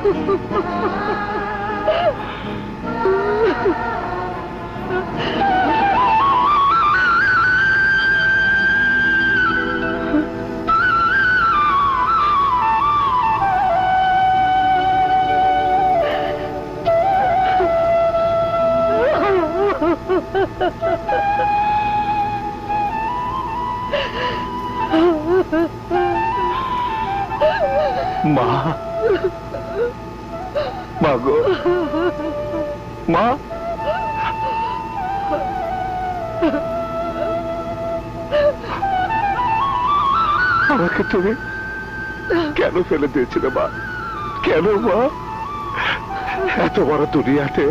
মা, মা গো, মা, আমাকে তুমি কেন ফেলে দিয়েছিলে মা? কেন মা? এত বড় দুনিয়াতে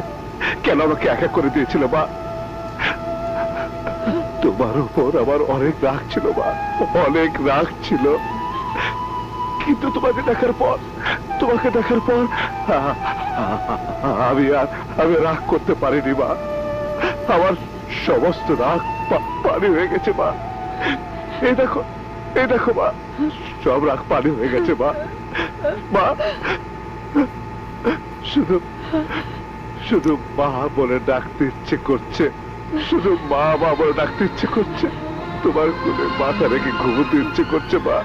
কেন আমাকে একা করে দিয়েছিল মা? তোমার উপর আমার অনেক রাগ ছিল মা, অনেক রাগ ছিল। কিন্তু তোমাকে দেখার পর আমি রাগ করতে পারিনি মা। আমার সমস্ত রাগ পানি হয়ে গেছে মা। এই দেখো মা, সব রাগ পানি হয়ে গেছে মা। মা, শুধু মা বলে ডাকতে ইচ্ছে করছে, শুধু মা মা বলে ডাকতে ইচ্ছে করছে। তোমার কোলে মাথা রেখে ঘুমোতে ইচ্ছে করছে মা।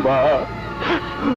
মা,